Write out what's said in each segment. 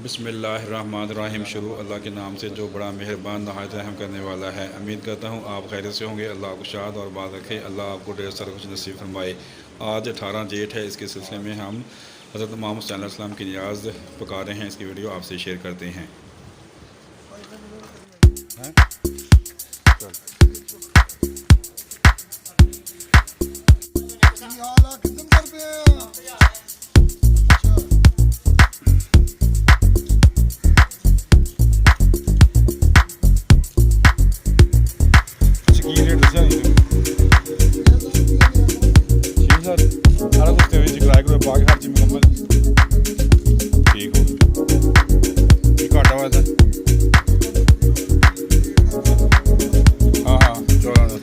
बिस्मिल्लाहिर्रहमानिर्रहीम। शुरू अल्लाह के नाम से जो बड़ा मेहरबान नहायत रहम करने वाला है। उम्मीद करता हूँ आप खैरियत से होंगे। अल्लाह आपको शाद और बात रखे। अल्लाह आपको ढेर सारा कुछ नसीब फरमाए। आज 18 जेठ है। इसके सिलसिले में हम हज़रत इमाम हुसैन अलैहि सलाम की नियाज पका रहे हैं। इसकी वीडियो आपसे शेयर करते हैं। सारा कुछ किराए को पा के हर चीज मुकम्मल ठीक हो। ये घाटा हुआ था। हाँ हाँ 14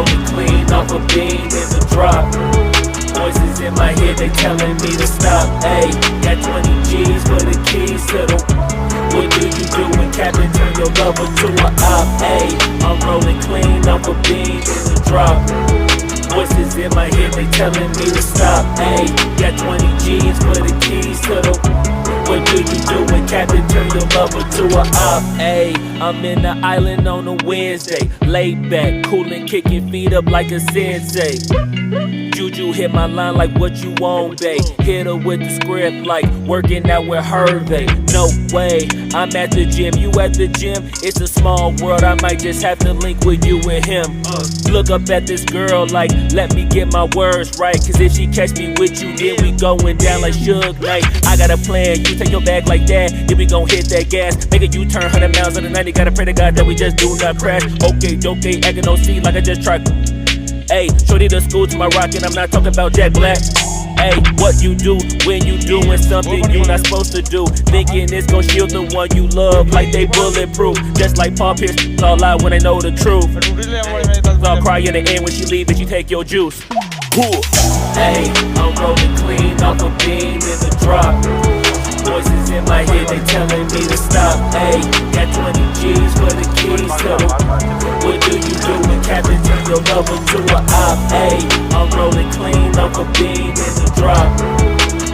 rolling clean off a bean in the drop. Voices in my head, they telling me to stop. Ayy, got 20 G's for the keys to the. What do you do when Captain turn your lover to a op? Ayy, I'm rolling clean off a bean in the drop. Voices in my head, they telling me to stop. Ayy, got 20 G's for the keys to the. What do you do when Captain turn your lover to a op? Ayy, I'm in the island on a Wednesday, laid back, coolin', kicking feet up like a sensei. Juju hit my line like what you want, babe. Hit her with the script like working out with Hervey. No way, I'm at the gym, you at the gym. It's a small world, I might just have to link with you and him. Look up at this girl like, let me get my words right. Cause if she catch me with you, then we going down like Suge Knight. I got a plan, you take your bag like that, then we gon' hit that gas. Make a U-turn 100 miles on the 90, gotta pray to God that we just do not crash. Okay, acting no C like I just tried. Ayy, shorty the school to my rocket, I'm not talking about Jack Black. Ayy, what you do when you doing something you not supposed to do? Thinking it's gon' shield the one you love like they bulletproof. Just like Paul Pierce, all out when they know the truth. I'll cry in the end when she leave and she take your juice. Ayy, I'm rolling clean off a beam in the drop. Voices in my head, they telling me to stop. Ayy, got 20 G's for the keys to the. What do you do when Captain turn your lover to a op? Ayy, I'm rolling clean off a beam in the drop.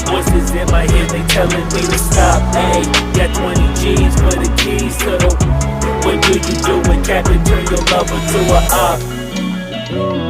Voices in my head, they telling me to stop. Ayy, got 20 G's for the keys to the. What do you do when Captain turn your lover to a op?